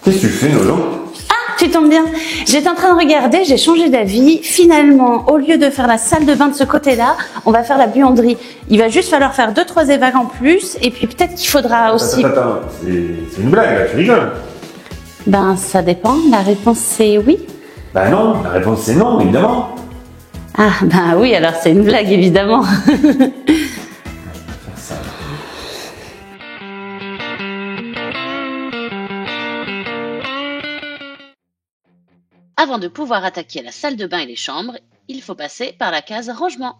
Qu'est-ce que tu fais, Lolo? Tu tombes bien. J'étais en train de regarder, j'ai changé d'avis. Finalement, au lieu de faire la salle de bain de ce côté-là, on va faire la buanderie. Il va juste falloir faire 2-3 évacs en plus, et puis peut-être qu'il faudra aussi... Attends, c'est une blague, là, tu rigoles. Ben, ça dépend. La réponse, c'est oui. Ben non, la réponse c'est non, évidemment. Ah, ben oui, alors c'est une blague, évidemment. Avant de pouvoir attaquer la salle de bain et les chambres, il faut passer par la case rangement.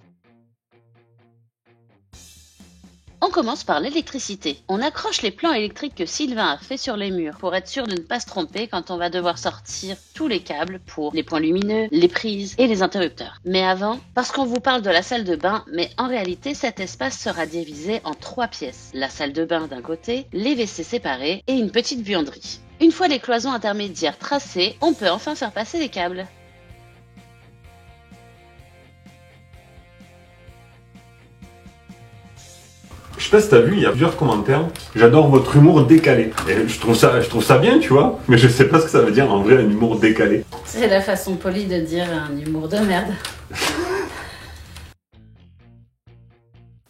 On commence par l'électricité. On accroche les plans électriques que Sylvain a fait sur les murs pour être sûr de ne pas se tromper quand on va devoir sortir tous les câbles pour les points lumineux, les prises et les interrupteurs. Mais avant, parce qu'on vous parle de la salle de bain, mais en réalité cet espace sera divisé en 3 pièces. La salle de bain d'un côté, les WC séparés et une petite buanderie. Une fois les cloisons intermédiaires tracées, on peut enfin faire passer les câbles. Je sais pas si t'as vu, il y a plusieurs commentaires. J'adore votre humour décalé. Et je trouve ça bien, tu vois. Mais je sais pas ce que ça veut dire en vrai, un humour décalé. C'est la façon polie de dire un humour de merde.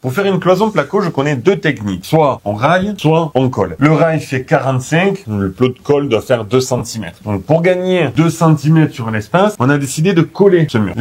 Pour faire une cloison placo, je connais 2 techniques. Soit on raille, soit on colle. Le rail fait 45, le plot de colle doit faire 2 cm. Donc pour gagner 2 cm sur l'espace, on a décidé de coller ce mur.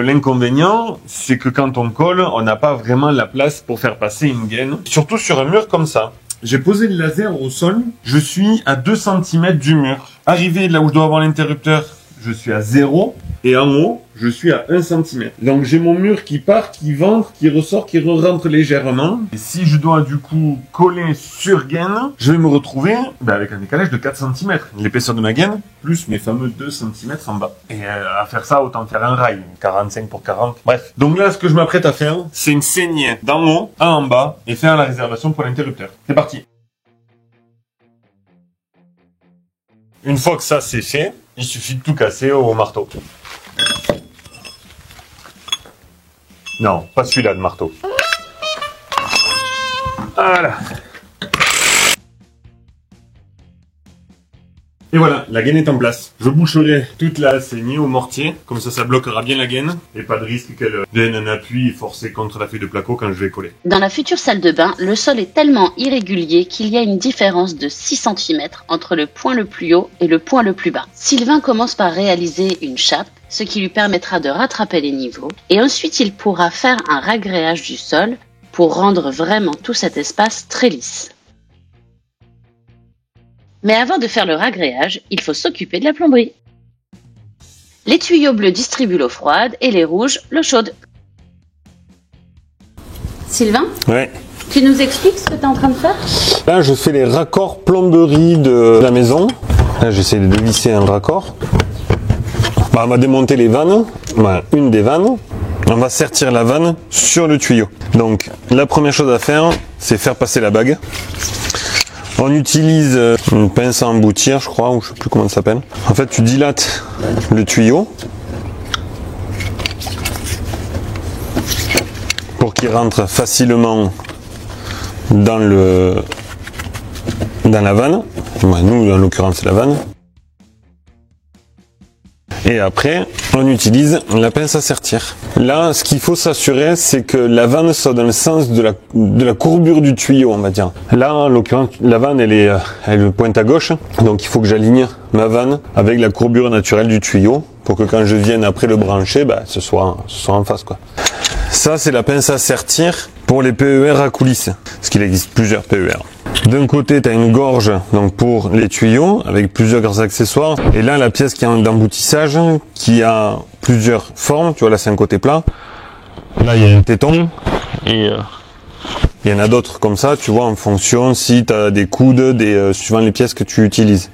L'inconvénient, c'est que quand on colle, on n'a pas vraiment la place pour faire passer une gaine. Surtout sur un mur comme ça. J'ai posé le laser au sol, je suis à 2 cm du mur. Arrivé là où je dois avoir l'interrupteur, je suis à 0. Et en haut, je suis à 1 cm. Donc j'ai mon mur qui part, qui ventre, qui ressort, qui re-rentre légèrement. Et si je dois du coup coller sur gaine, je vais me retrouver avec un décalage de 4 cm. L'épaisseur de ma gaine, plus mes fameux 2 cm en bas. Et à faire ça, autant faire un rail. 45 pour 40. Bref. Donc là, ce que je m'apprête à faire, c'est une saignée d'en haut à en bas et faire la réservation pour l'interrupteur. C'est parti. Une fois que ça c'est fait, il suffit de tout casser au marteau. Non, pas celui-là de marteau. Voilà. Et voilà, la gaine est en place. Je boucherai toute la saignée au mortier, comme ça bloquera bien la gaine, et pas de risque qu'elle vienne un appui forcé contre la feuille de placo quand je vais coller. Dans la future salle de bain, le sol est tellement irrégulier qu'il y a une différence de 6 cm entre le point le plus haut et le point le plus bas. Sylvain commence par réaliser une chape, ce qui lui permettra de rattraper les niveaux, et ensuite il pourra faire un ragréage du sol pour rendre vraiment tout cet espace très lisse. Mais avant de faire le ragréage, il faut s'occuper de la plomberie. Les tuyaux bleus distribuent l'eau froide et les rouges l'eau chaude. Sylvain, Ouais. tu nous expliques ce que tu es en train de faire? Là, je fais les raccords plomberie de la maison. Là, j'essaie de dévisser un raccord. On va démonter les vannes. Une des vannes. On va sertir la vanne sur le tuyau. Donc, la première chose à faire, c'est faire passer la bague. On utilise une pince à emboutir, je crois, ou je sais plus comment ça s'appelle. En fait, tu dilates le tuyau pour qu'il rentre facilement dans la vanne. Nous, en l'occurrence, c'est la vanne. Et après, on utilise la pince à sertir. Là, ce qu'il faut s'assurer, c'est que la vanne soit dans le sens de la courbure du tuyau, on va dire. Là, en l'occurrence, la vanne, elle pointe à gauche. Donc, il faut que j'aligne ma vanne avec la courbure naturelle du tuyau pour que quand je vienne après le brancher, ce soit en face, quoi. Ça, c'est la pince à sertir pour les PER à coulisses. Parce qu'il existe plusieurs PER. D'un côté, tu as une gorge donc pour les tuyaux avec plusieurs accessoires. Et là, la pièce qui est d'emboutissage qui a plusieurs formes. Tu vois, là, c'est un côté plat. Là, il y a un téton. Et il y en a d'autres comme ça, tu vois, en fonction si tu as des coudes, suivant les pièces que tu utilises.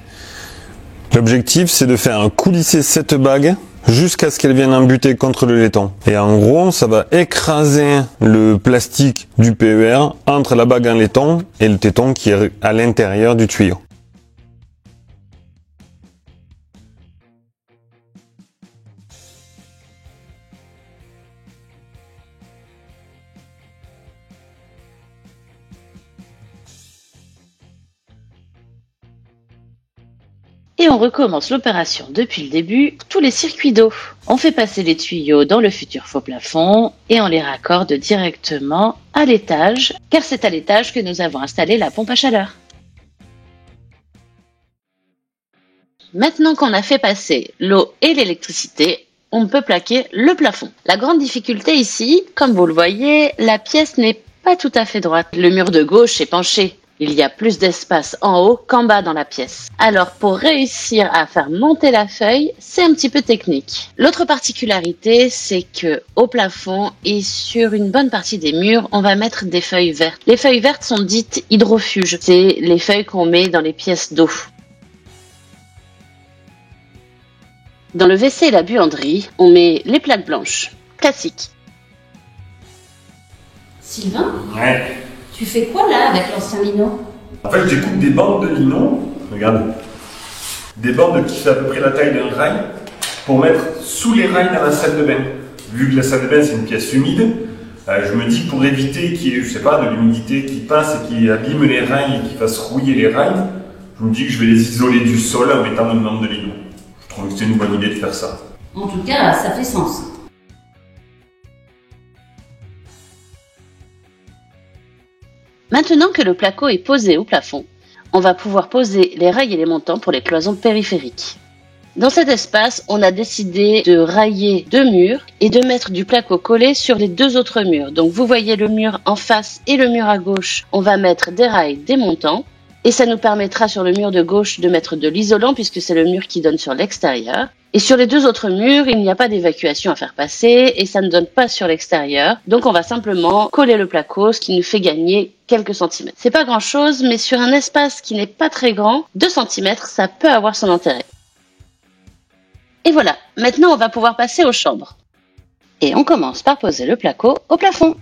L'objectif, c'est de faire coulisser cette bague jusqu'à ce qu'elle vienne embuter contre le laiton. Et en gros, ça va écraser le plastique du PER entre la bague en laiton et le téton qui est à l'intérieur du tuyau. Et on recommence l'opération depuis le début pour tous les circuits d'eau. On fait passer les tuyaux dans le futur faux plafond et on les raccorde directement à l'étage, car c'est à l'étage que nous avons installé la pompe à chaleur. Maintenant qu'on a fait passer l'eau et l'électricité, on peut plaquer le plafond. La grande difficulté ici, comme vous le voyez, la pièce n'est pas tout à fait droite. Le mur de gauche est penché. Il y a plus d'espace en haut qu'en bas dans la pièce. Alors pour réussir à faire monter la feuille, c'est un petit peu technique. L'autre particularité, c'est que au plafond et sur une bonne partie des murs, on va mettre des feuilles vertes. Les feuilles vertes sont dites hydrofuges. C'est les feuilles qu'on met dans les pièces d'eau. Dans le WC et la buanderie, on met les plaques blanches, classiques. Sylvain, Ouais. tu fais quoi là avec l'ancien lino? En fait, je découpe des bandes de lino, regarde, des bandes qui font à peu près la taille d'un rail, pour mettre sous les rails dans la salle de bain. Vu que la salle de bain c'est une pièce humide, je me dis pour éviter qu'il y ait, je sais pas, de l'humidité qui passe et qui abîme les rails et qui fasse rouiller les rails, je me dis que je vais les isoler du sol en mettant une bande de lino. Je trouve que c'est une bonne idée de faire ça. En tout cas, ça fait sens. Maintenant que le placo est posé au plafond, on va pouvoir poser les rails et les montants pour les cloisons périphériques. Dans cet espace, on a décidé de railler 2 murs et de mettre du placo collé sur les 2 autres murs. Donc vous voyez le mur en face et le mur à gauche. On va mettre des rails, des montants. Et ça nous permettra sur le mur de gauche de mettre de l'isolant puisque c'est le mur qui donne sur l'extérieur. Et sur les 2 autres murs, il n'y a pas d'évacuation à faire passer et ça ne donne pas sur l'extérieur. Donc on va simplement coller le placo, ce qui nous fait gagner quelques centimètres. C'est pas grand chose, mais sur un espace qui n'est pas très grand, 2 centimètres, ça peut avoir son intérêt. Et voilà, maintenant on va pouvoir passer aux chambres. Et on commence par poser le placo au plafond.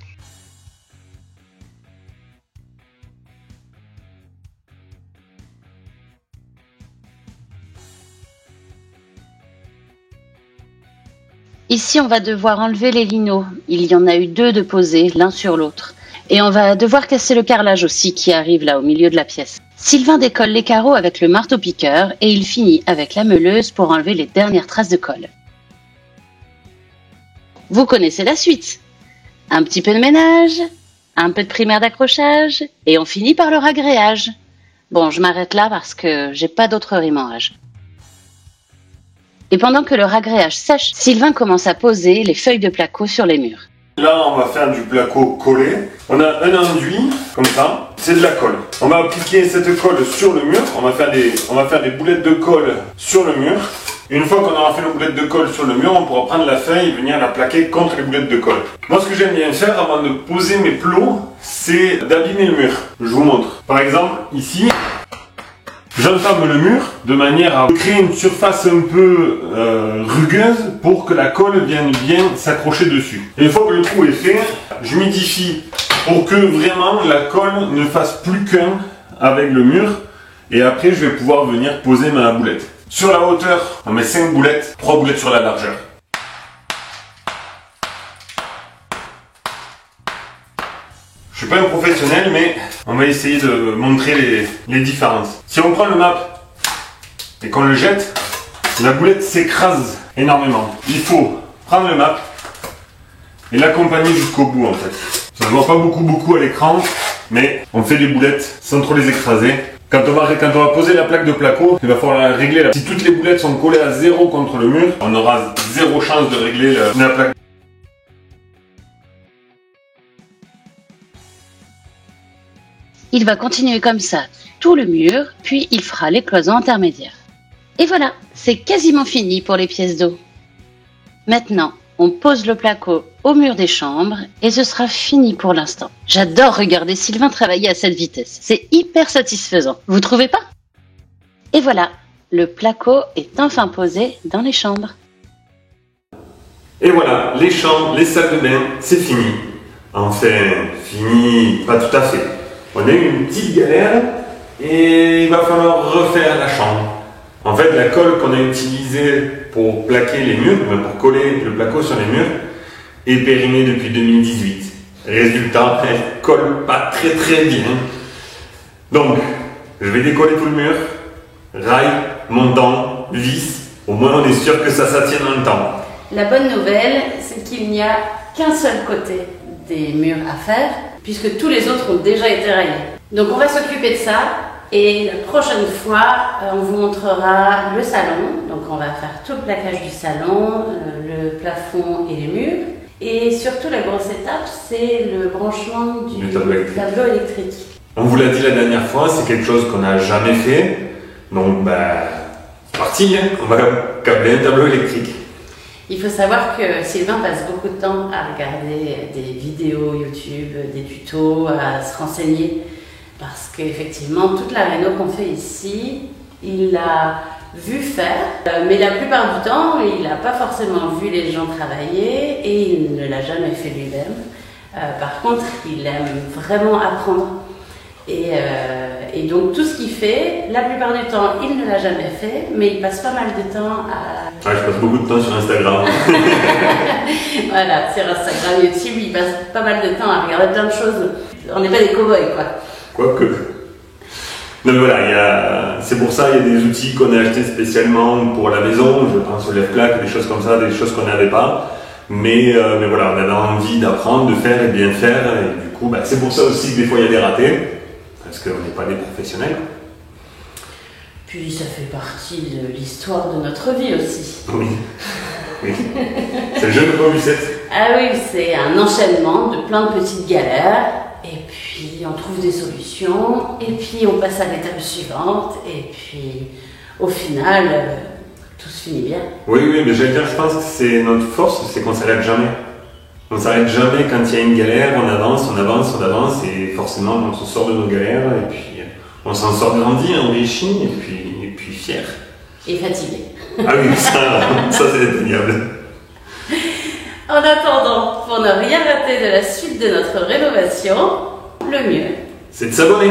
Ici, on va devoir enlever les linos. Il y en a eu 2 de posés, l'un sur l'autre. Et on va devoir casser le carrelage aussi qui arrive là au milieu de la pièce. Sylvain décolle les carreaux avec le marteau-piqueur et il finit avec la meuleuse pour enlever les dernières traces de colle. Vous connaissez la suite. Un petit peu de ménage, un peu de primaire d'accrochage et on finit par le ragréage. Bon, je m'arrête là parce que j'ai pas d'autre rime en âge. Et pendant que le ragréage sèche, Sylvain commence à poser les feuilles de placo sur les murs. Là, on va faire du placo collé. On a un enduit, comme ça, c'est de la colle. On va appliquer cette colle sur le mur. On va faire des boulettes de colle sur le mur. Et une fois qu'on aura fait nos boulettes de colle sur le mur, on pourra prendre la feuille et venir la plaquer contre les boulettes de colle. Moi, ce que j'aime bien faire avant de poser mes plots, c'est d'abîmer le mur. Je vous montre. Par exemple, ici, j'entame le mur de manière à créer une surface un peu rugueuse pour que la colle vienne bien s'accrocher dessus. Et une fois que le trou est fait, j'humidifie pour que vraiment la colle ne fasse plus qu'un avec le mur. Et après, je vais pouvoir venir poser ma boulette. Sur la hauteur, on met 5 boulettes, 3 boulettes sur la largeur. Je suis pas un professionnel, mais on va essayer de montrer les différences. Si on prend le map et qu'on le jette, la boulette s'écrase énormément. Il faut prendre le map et l'accompagner jusqu'au bout en fait. Ça ne se voit pas beaucoup à l'écran, mais on fait les boulettes sans trop les écraser. Quand on va poser la plaque de placo, il va falloir régler. Si toutes les boulettes sont collées à 0 contre le mur, on aura 0 chance de régler la plaque. Il va continuer comme ça tout le mur, puis il fera les cloisons intermédiaires. Et voilà, c'est quasiment fini pour les pièces d'eau. Maintenant, on pose le placo au mur des chambres et ce sera fini pour l'instant. J'adore regarder Sylvain travailler à cette vitesse. C'est hyper satisfaisant. Vous trouvez pas? Et voilà, le placo est enfin posé dans les chambres. Et voilà, les chambres, les salles de bain, c'est fini. Enfin, fini, pas tout à fait. On a eu une petite galère et il va falloir refaire la chambre. En fait, la colle qu'on a utilisée pour plaquer les murs, pour coller le placo sur les murs, est périmée depuis 2018. Résultat, elle colle pas très bien. Donc, je vais décoller tout le mur Rail, montant, vis, au moins on est sûr que ça tient dans le temps. La bonne nouvelle, c'est qu'il n'y a qu'un seul côté des murs à faire, puisque tous les autres ont déjà été rayés. Donc on va s'occuper de ça, et la prochaine fois, on vous montrera le salon. Donc on va faire tout le plaquage du salon, le plafond et les murs. Et surtout la grosse étape, c'est le branchement du tableau électrique. On vous l'a dit la dernière fois, c'est quelque chose qu'on n'a jamais fait. Donc c'est parti, hein. On va câbler un tableau électrique. Il faut savoir que Sylvain passe beaucoup de temps à regarder des vidéos YouTube, des tutos, à se renseigner. Parce qu'effectivement, toute la réno qu'on fait ici, il l'a vu faire. Mais la plupart du temps, il n'a pas forcément vu les gens travailler et il ne l'a jamais fait lui-même. Par contre, il aime vraiment apprendre. Et donc tout ce qu'il fait, la plupart du temps, il ne l'a jamais fait, mais il passe pas mal de temps à... Ouais, je passe beaucoup de temps sur Instagram. Voilà, sur Instagram, YouTube, il passe pas mal de temps à regarder plein de choses. On n'est pas des cow-boys, quoi. Quoique. Donc voilà, c'est pour ça il y a des outils qu'on a achetés spécialement pour la maison. Je pense aux lève-claques, des choses comme ça, des choses qu'on n'avait pas. Mais voilà, on avait envie d'apprendre, de faire et bien faire. Et du coup, c'est pour ça aussi que des fois il y a des ratés. Parce qu'on n'est pas des professionnels. Puis ça fait partie de l'histoire de notre vie aussi. Oui. C'est le jeu de Lucette. Ah oui, c'est un enchaînement de plein de petites galères. Et puis on trouve des solutions. Et puis on passe à l'étape suivante. Et puis au final, tout se finit bien. Oui, mais j'allais dire, je pense que c'est notre force, c'est qu'on ne s'arrête jamais. On ne s'arrête jamais quand il y a une galère, on avance, et forcément on se sort de nos galères, et puis on s'en sort grandi, enrichi, et puis fier. Et fatigué. Ah oui, ça c'est indéniable. En attendant, pour ne rien rater de la suite de notre rénovation, le mieux, c'est de s'abonner.